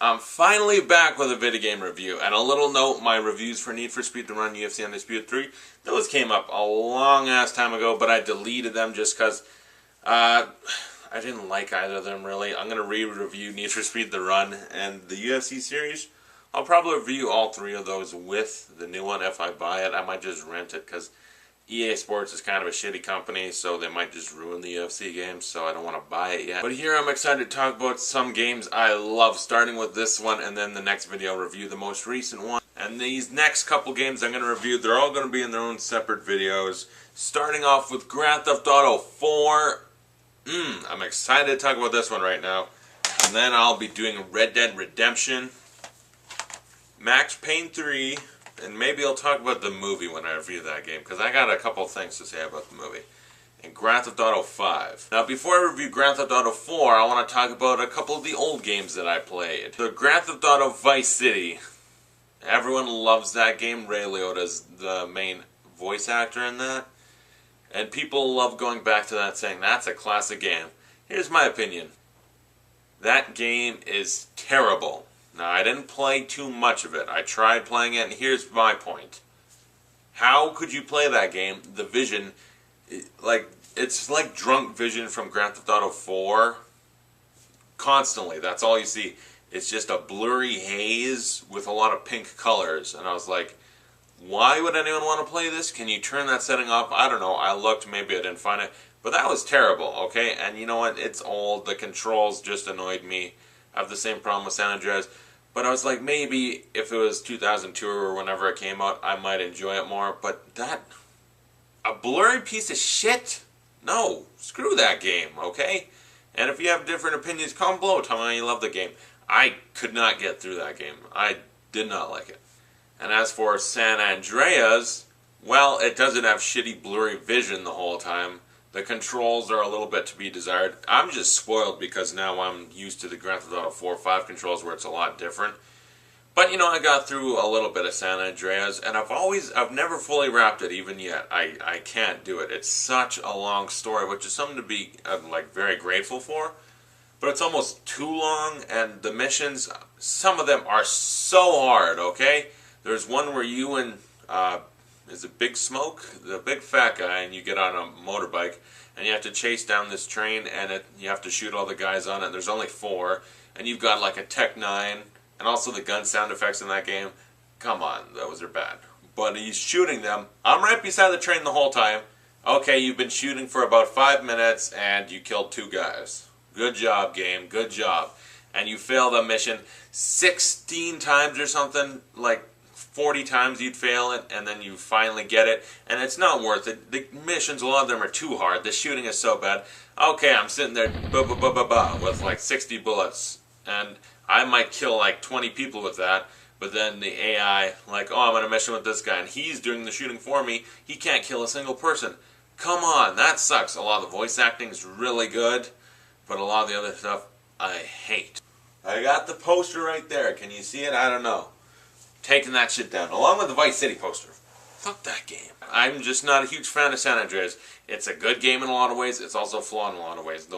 I'm finally back with a video game review, and a little note, my reviews for Need for Speed The Run UFC Undisputed 3, those came up a long ass time ago, but I deleted them just because I didn't like either of them really. I'm going to re-review Need for Speed The Run and the UFC series. I'll probably review all three of those with the new one if I buy it. I might just rent it because EA Sports is kind of a shitty company, so they might just ruin the UFC games, so I don't want to buy it yet. But here I'm excited to talk about some games I love, starting with this one, and then the next video I'll review the most recent one. And these next couple games I'm going to review, they're all going to be in their own separate videos. Starting off with Grand Theft Auto 4. I'm excited to talk about this one right now. And then I'll be doing Red Dead Redemption, Max Payne 3, and maybe I'll talk about the movie when I review that game, because I got a couple of things to say about the movie. And Grand Theft Auto 5. Now, before I review Grand Theft Auto 4, I want to talk about a couple of the old games that I played. The Grand Theft Auto Vice City. Everyone loves that game. Ray Liotta's the main voice actor in that. And people love going back to that, saying that's a classic game. Here's my opinion. That game is terrible. Now, I didn't play too much of it. I tried playing it, and here's my point. How could you play that game? The vision, it's like drunk vision from Grand Theft Auto 4. Constantly, that's all you see. It's just a blurry haze with a lot of pink colors. And I was like, why would anyone want to play this? Can you turn that setting off? I don't know. I looked, maybe I didn't find it. But that was terrible, okay? And you know what? It's old. The controls just annoyed me. I have the same problem with San Andreas. But I was like, maybe if it was 2002 or whenever it came out, I might enjoy it more. But a blurry piece of shit? No, screw that game, okay? And if you have different opinions, comment below. Tell me how you love the game. I could not get through that game. I did not like it. And as for San Andreas, well, it doesn't have shitty blurry vision the whole time. The controls are a little bit to be desired. I'm just spoiled because now I'm used to the Grand Theft Auto 4 5 controls where it's a lot different. But you know, I got through a little bit of San Andreas, and I've never fully wrapped it even yet. I can't do it. It's such a long story, which is something to be very grateful for. But it's almost too long, and the missions, some of them are so hard, okay? There's one where you and is it Big Smoke, the big fat guy, and you get on a motorbike, and you have to chase down this train, and you have to shoot all the guys on it. There's only 4, and you've got like a Tech 9, and also the gun sound effects in that game. Come on, those are bad. But he's shooting them. I'm right beside the train the whole time. Okay, you've been shooting for about 5 minutes, and you killed 2 guys. Good job, game. Good job. And you fail the mission 16 times or something, like 40 times you'd fail it, and then you finally get it, and it's not worth it. The missions, a lot of them are too hard. The shooting is so bad. Okay, I'm sitting there with like 60 bullets, and I might kill like 20 people with that, but then the AI, like, oh, I'm on a mission with this guy, and he's doing the shooting for me. He can't kill a single person. Come on, that sucks. A lot of the voice acting is really good, but a lot of the other stuff I hate. I got the poster right there. Can you see it? I don't know. Taking that shit down, along with the Vice City poster. Fuck that game. I'm just not a huge fan of San Andreas. It's a good game in a lot of ways. It's also flawed in a lot of ways.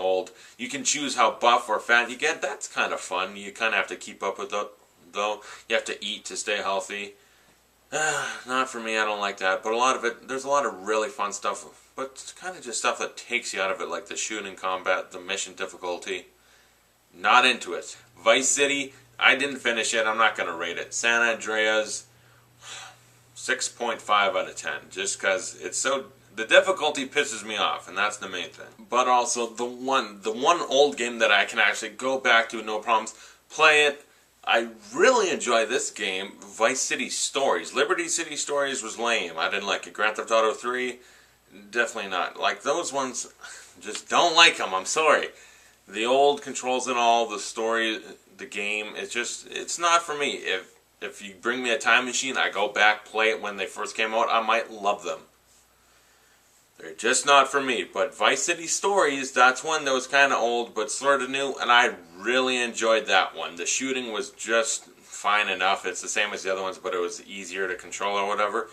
You can choose how buff or fat you get. That's kind of fun. You kind of have to keep up with it, though. You have to eat to stay healthy. Not for me. I don't like that. But a lot of it, there's a lot of really fun stuff. But it's kind of just stuff that takes you out of it, like the shooting combat, the mission difficulty. Not into it. Vice City, I didn't finish it. I'm not going to rate it. San Andreas, 6.5 out of 10. Just because it's so... The difficulty pisses me off, and that's the main thing. But also, the one old game that I can actually go back to, no problems, play it. I really enjoy this game, Vice City Stories. Liberty City Stories was lame. I didn't like it. Grand Theft Auto 3, definitely not. Like, those ones, just don't like them. I'm sorry. The old controls and all, the story... The game, it's not for me. If you bring me a time machine, I go back, play it when they first came out, I might love them. They're just not for me. But Vice City Stories, that's one that was kind of old, but sort of new, and I really enjoyed that one. The shooting was just fine enough. It's the same as the other ones, but it was easier to control or whatever.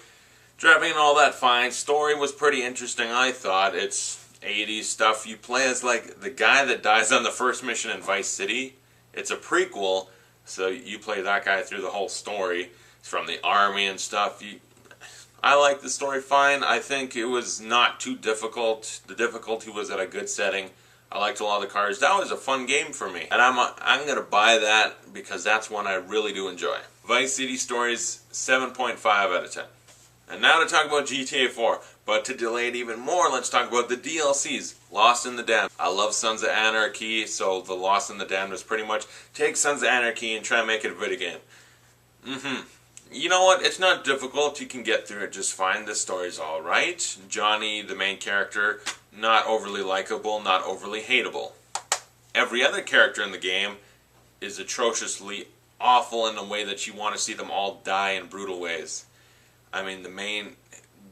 Driving and all that, fine. Story was pretty interesting, I thought. It's 80s stuff. You play as, like, the guy that dies on the first mission in Vice City. It's a prequel, So you play that guy through the whole story. He's from the army and stuff. I liked the story fine. I think it was not too difficult. The difficulty was at a good setting. I liked a lot of the cars. That was a fun game for me. And I'm going to buy that because that's one I really do enjoy. Vice City Stories, 7.5 out of 10. And now to talk about GTA 4. But to delay it even more, let's talk about the DLCs. Lost in the Damned. I love Sons of Anarchy, so the Lost in the Damned was pretty much take Sons of Anarchy and try and make it a video game. You know what? It's not difficult. You can get through it just fine. The story's alright. Johnny, the main character, not overly likable, not overly hateable. Every other character in the game is atrociously awful in a way that you want to see them all die in brutal ways. I mean,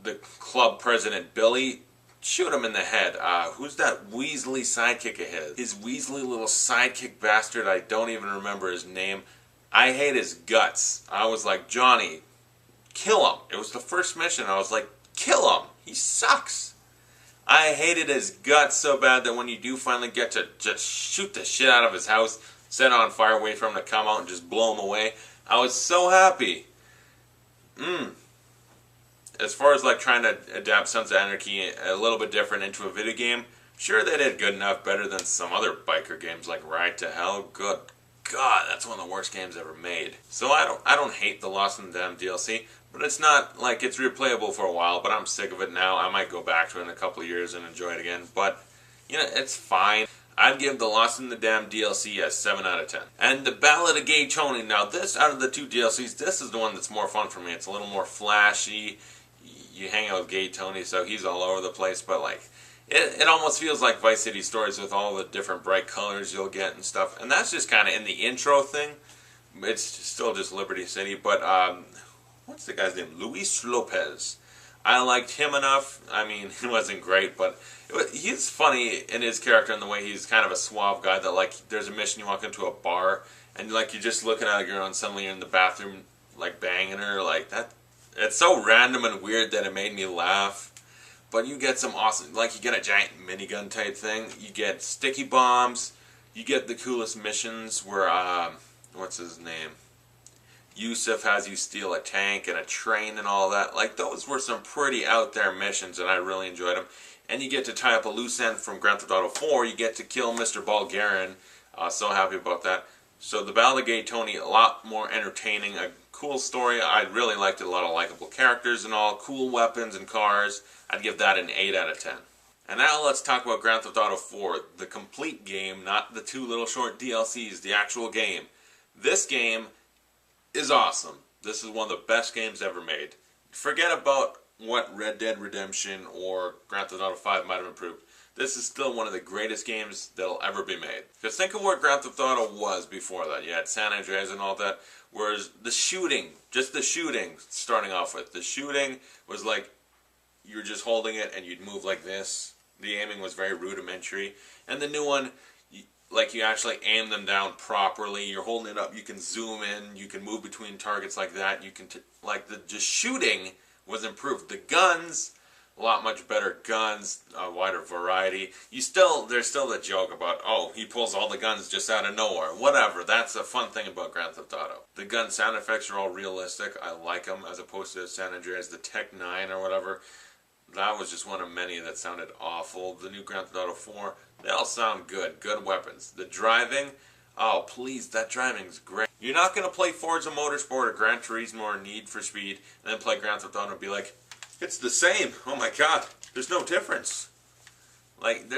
the club president, Billy, shoot him in the head. Who's that Weasley sidekick of his? His Weasley little sidekick bastard, I don't even remember his name. I hate his guts. I was like, Johnny, kill him. It was the first mission. I was like, kill him. He sucks. I hated his guts so bad that when you do finally get to just shoot the shit out of his house, set it on fire, wait for him to come out and just blow him away, I was so happy. As far as like trying to adapt Sons of Anarchy a little bit different into a video game, sure they did good enough, better than some other biker games like Ride to Hell. Good God, that's one of the worst games ever made. So I don't hate the Lost in the Damned DLC, but it's not like it's replayable for a while, but I'm sick of it now. I might go back to it in a couple of years and enjoy it again, but you know, it's fine. I'd give the Lost in the Damned DLC a 7 out of 10. And the Ballad of Gay Tony, now this, out of the two DLCs, this is the one that's more fun for me. It's a little more flashy. You hang out with Gay Tony, so he's all over the place, but like, it almost feels like Vice City Stories with all the different bright colors you'll get and stuff. And that's just kind of in the intro thing. It's still just Liberty City, but what's the guy's name? Luis Lopez. I liked him enough. I mean, he wasn't great, but he's funny in his character in the way he's kind of a suave guy that, like, there's a mission, you walk into a bar, and, like, you're just looking at a girl, and suddenly you're in the bathroom, like, banging her, like, that. It's so random and weird that it made me laugh. But you get some awesome, like, you get a giant minigun type thing, you get sticky bombs, you get the coolest missions where, what's his name? Yusuf has you steal a tank and a train and all that. Like, those were some pretty out there missions, and I really enjoyed them. And you get to tie up a loose end from Grand Theft Auto 4. You get to kill Mr. Bulgarian. So happy about that. So the Ballad of Gay Tony, a lot more entertaining, a cool story. I really liked it. A lot of likable characters and all, cool weapons and cars. I'd give that an 8 out of 10. And now let's talk about Grand Theft Auto 4, the complete game, not the two little short DLCs, the actual game. This game is awesome. This is one of the best games ever made. Forget about what Red Dead Redemption or Grand Theft Auto 5 might have improved. This is still one of the greatest games that'll ever be made. Because think of what Grand Theft Auto was before that. You had San Andreas and all that. Whereas the shooting, just the shooting, starting off with, the shooting was like, you were just holding it and you'd move like this. The aiming was very rudimentary. And the new one, like, you actually aim them down properly. You're holding it up. You can zoom in. You can move between targets like that. You can, like, the just shooting was improved. The guns, a lot much better guns, a wider variety. There's still the joke about, oh, he pulls all the guns just out of nowhere. Whatever. That's a fun thing about Grand Theft Auto. The gun sound effects are all realistic. I like them as opposed to San Andreas, the Tech 9 or whatever. That was just one of many that sounded awful. The new Grand Theft Auto 4, they all sound good. Good weapons. The driving, oh please, that driving's great. You're not going to play Forza Motorsport or Gran Turismo or Need for Speed and then play Grand Theft Auto and be like, it's the same. Oh my god, there's no difference. Like,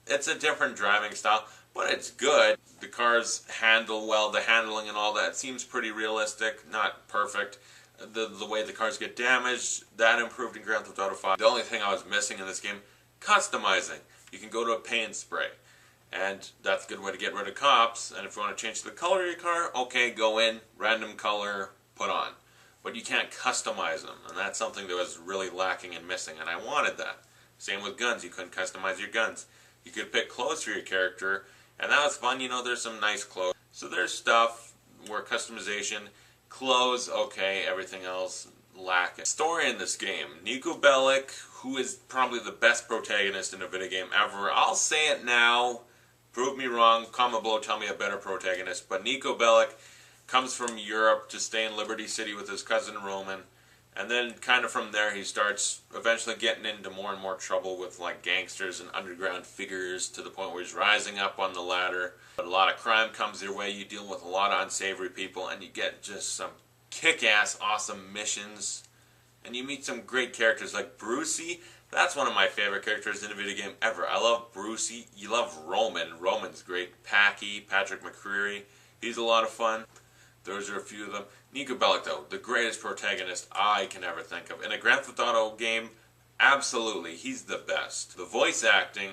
it's a different driving style, but it's good. The cars handle well, the handling and all that seems pretty realistic, not perfect. The way the cars get damaged, that improved in Grand Theft Auto 5. The only thing I was missing in this game, customizing. You can go to a paint spray, and that's a good way to get rid of cops, and if you want to change the color of your car, okay, go in, random color, put on. But you can't customize them, and that's something that was really lacking and missing, and I wanted that. Same with guns, you couldn't customize your guns. You could pick clothes for your character, and that was fun, you know, there's some nice clothes. So there's stuff where customization, clothes, okay, everything else, lacking. Story in this game, Niko Bellic, who is probably the best protagonist in a video game ever. I'll say it now, prove me wrong, comment below, tell me a better protagonist, but Niko Bellic, comes from Europe to stay in Liberty City with his cousin Roman. And then kind of from there he starts eventually getting into more and more trouble with like gangsters and underground figures to the point where he's rising up on the ladder. But a lot of crime comes your way, you deal with a lot of unsavory people, and you get just some kick-ass awesome missions. And you meet some great characters like Brucey. That's one of my favorite characters in a video game ever. I love Brucey. You love Roman. Roman's great. Packy, Patrick McCreary. He's a lot of fun. Those are a few of them. Niko Bellic, though, the greatest protagonist I can ever think of. In a Grand Theft Auto game, absolutely, he's the best. The voice acting,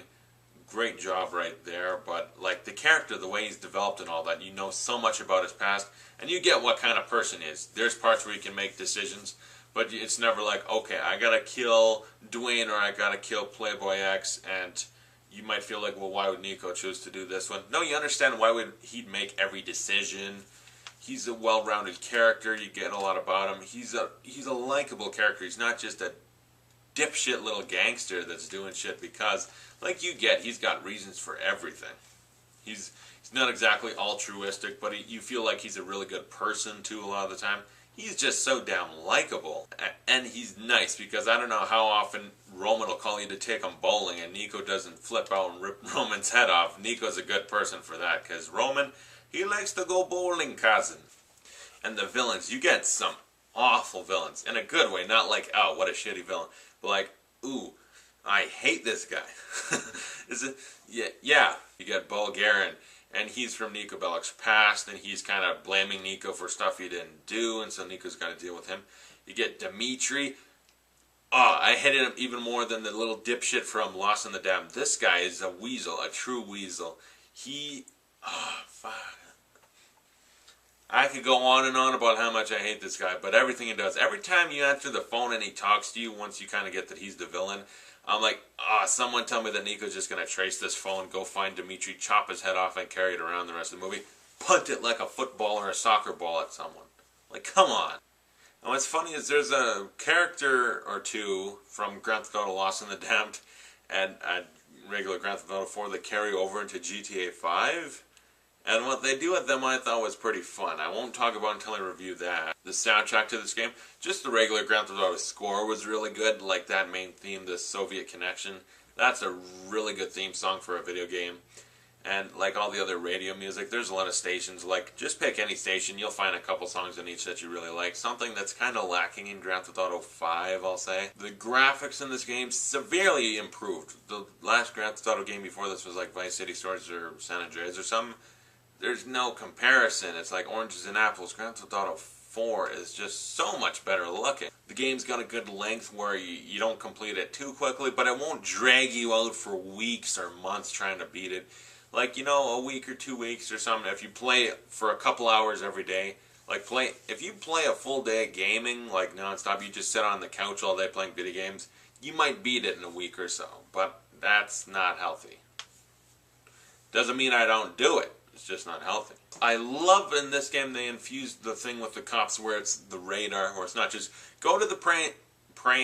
great job right there, but like the character, the way he's developed and all that, you know so much about his past, and you get what kind of person he is. There's parts where you can make decisions, but it's never like, okay, I gotta kill Dwayne or I gotta kill Playboy X, and you might feel like, well, why would Niko choose to do this one? No, you understand why would he'd make every decision. He's a well-rounded character. You get a lot about him. He's a likable character. He's not just a dipshit little gangster that's doing shit because, like you get, he's got reasons for everything. He's not exactly altruistic, but you feel like he's a really good person too a lot of the time. He's just so damn likable. And he's nice because I don't know how often Roman will call you to take him bowling and Niko doesn't flip out and rip Roman's head off. Niko's a good person for that because Roman, he likes to go bowling, cousin. And the villains, you get some awful villains. In a good way, not like, oh, what a shitty villain. But like, ooh, I hate this guy. Is it? Yeah. You get Bulgarian, and he's from Niko Bellic's past, and he's kind of blaming Niko for stuff he didn't do, and so Niko's got to deal with him. You get Dimitri. Oh, I hated him even more than the little dipshit from Lost in the Dam. This guy is a weasel, a true weasel. Fuck. I could go on and on about how much I hate this guy, but everything he does, every time you answer the phone and he talks to you, once you kind of get that he's the villain, I'm like, someone tell me that Niko's just going to trace this phone, go find Dimitri, chop his head off, and carry it around the rest of the movie, punt it like a football or a soccer ball at someone. Like, come on. And what's funny is there's a character or two from Grand Theft Auto Lost in the Damned and regular Grand Theft Auto 4 that carry over into GTA 5. And what they do with them I thought was pretty fun. I won't talk about until I review that. The soundtrack to this game, just the regular Grand Theft Auto score was really good, like that main theme, the Soviet Connection. That's a really good theme song for a video game. And like all the other radio music, there's a lot of stations. Like, just pick any station, you'll find a couple songs in each that you really like. Something that's kind of lacking in Grand Theft Auto 5, I'll say. The graphics in this game severely improved. The last Grand Theft Auto game before this was like Vice City Stories or San Andreas or something. There's no comparison. It's like oranges and apples. Grand Theft Auto 4 is just so much better looking. The game's got a good length where you don't complete it too quickly, but it won't drag you out for weeks or months trying to beat it. Like, you know, a week or 2 weeks or something, if you play it for a couple hours every day, like if you play a full day of gaming, like nonstop, you just sit on the couch all day playing video games, you might beat it in a week or so, but that's not healthy. Doesn't mean I don't do it. It's just not healthy. I love in this game they infused the thing with the cops where it's the radar, where it's not just go to the pray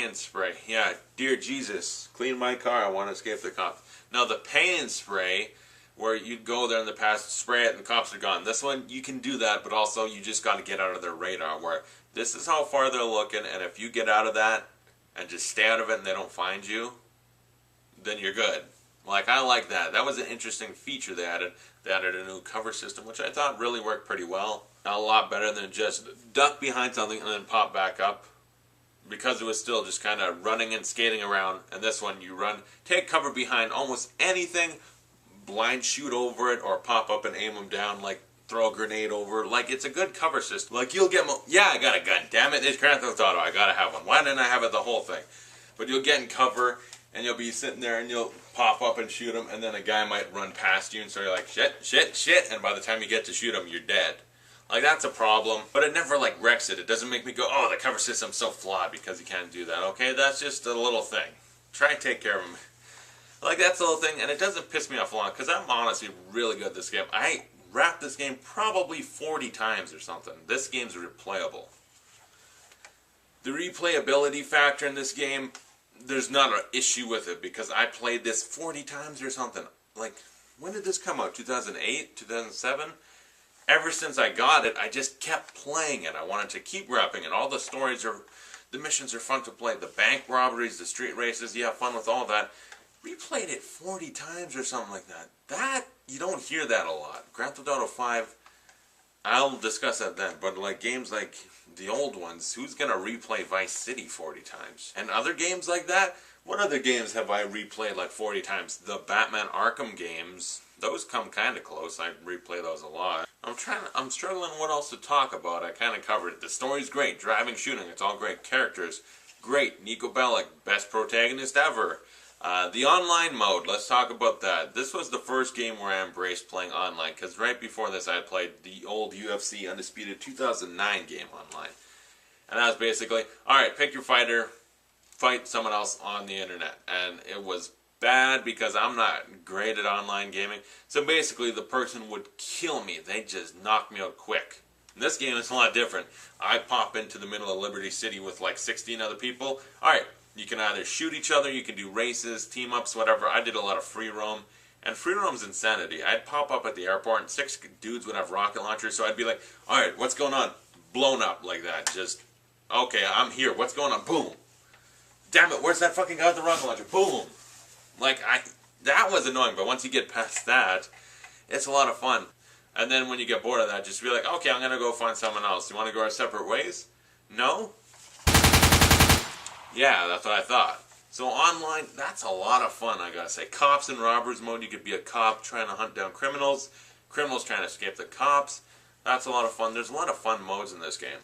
and spray. Yeah, dear Jesus, clean my car, I want to escape the cops. Now the pay and spray, where you'd go there in the past, spray it and the cops are gone. This one, you can do that, but also you just got to get out of their radar, where this is how far they're looking, and if you get out of that and just stay out of it and they don't find you, then you're good. Like, I like that. That was an interesting feature they added. They added a new cover system, which I thought really worked pretty well. A lot better than just duck behind something and then pop back up. Because it was still just kind of running and skating around. And this one, you run, take cover behind almost anything, blind shoot over it, or pop up and aim them down, like throw a grenade over. Like, it's a good cover system. Like, you'll get, yeah, I got a gun. Damn it, it's Grand Theft Auto. I gotta have one. Why didn't I have it the whole thing? But you'll get in cover, and you'll be sitting there, and you'll pop up and shoot him, and then a guy might run past you, and so you're like, shit, and by the time you get to shoot him, you're dead. Like, that's a problem, but it never, like, wrecks it. It doesn't make me go, oh, the cover system's so flawed because you can't do that. Okay, that's just a little thing. Try and take care of him. Like, that's a little thing, and it doesn't piss me off a lot, because I'm honestly really good at this game. I wrapped this game probably 40 times or something. This game's replayable. The replayability factor in this game, there's not an issue with it, because I played this 40 times or something. Like, when did this come out? 2008? 2007? ever since I got it, I just kept playing it. I wanted to keep repping it. All the missions are fun to play. The bank robberies, the street races, you have fun with all that. Replayed it 40 times or something like that. You don't hear that a lot. Grand Theft Auto 5, I'll discuss that then. But like games like the old ones, who's going to replay Vice City 40 times? And other games like that? What other games have I replayed like 40 times? The Batman Arkham games, those come kind of close. I replay those a lot. I'm struggling what else to talk about. I kind of covered it. The story's great. Driving, shooting, it's all great. Characters, great. Nico Bellic, best protagonist ever. The online mode, let's talk about that. This was the first game where I embraced playing online, because right before this I had played the old UFC Undisputed 2009 game online. And that was basically, alright, pick your fighter, fight someone else on the internet. And it was bad because I'm not great at online gaming. So basically the person would kill me. They'd just knock me out quick. In this game it's a lot different. I pop into the middle of Liberty City with like 16 other people. Alright, you can either shoot each other, you can do races, team-ups, whatever. I did a lot of free roam. And free roam's insanity. I'd pop up at the airport and 6 dudes would have rocket launchers. So I'd be like, alright, what's going on? Blown up like that. Just, okay, I'm here. What's going on? Boom. Damn it, where's that fucking guy with the rocket launcher? Boom. Like, that was annoying, but once you get past that, it's a lot of fun. And then when you get bored of that, just be like, okay, I'm going to go find someone else. You want to go our separate ways? No? Yeah, that's what I thought. So online, that's a lot of fun, I gotta say. Cops and robbers mode, you could be a cop trying to hunt down criminals. Criminals trying to escape the cops. That's a lot of fun. There's a lot of fun modes in this game.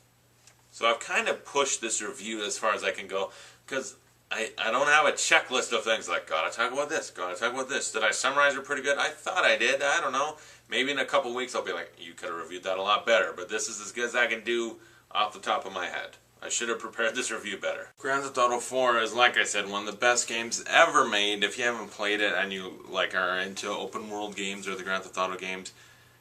So I've kind of pushed this review as far as I can go, because I don't have a checklist of things like, gotta talk about this, gotta talk about this. Did I summarize it pretty good? I thought I did. I don't know. Maybe in a couple weeks I'll be like, you could have reviewed that a lot better. But this is as good as I can do off the top of my head. I should have prepared this review better. Grand Theft Auto 4 is, like I said, one of the best games ever made. If you haven't played it and you are into open world games or the Grand Theft Auto games,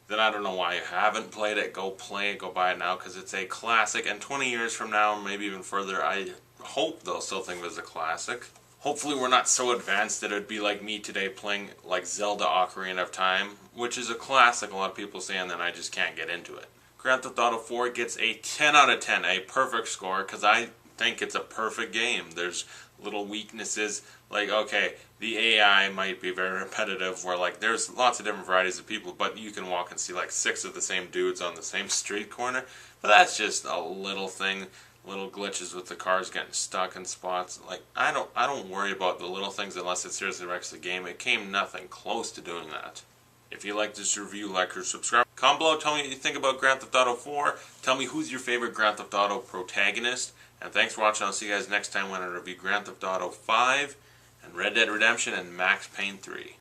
then I don't know why you haven't played it. Go play it, go buy it now, because it's a classic. And 20 years from now, maybe even further, I hope they'll still think of it as a classic. Hopefully we're not so advanced that it would be like me today playing like Zelda Ocarina of Time, which is a classic, a lot of people say, and then I just can't get into it. Grand Theft Auto 4 gets a 10 out of 10, a perfect score, because I think it's a perfect game. There's little weaknesses, like, okay, the AI might be very repetitive, where, like, there's lots of different varieties of people, but you can walk and see, like, 6 of the same dudes on the same street corner, but that's just a little thing, little glitches with the cars getting stuck in spots. Like, I don't worry about the little things unless it seriously wrecks the game. It came nothing close to doing that. If you like this review, like or subscribe. Comment below, tell me what you think about Grand Theft Auto 4. Tell me who's your favorite Grand Theft Auto protagonist. And thanks for watching. I'll see you guys next time when I review Grand Theft Auto 5 and Red Dead Redemption and Max Payne 3.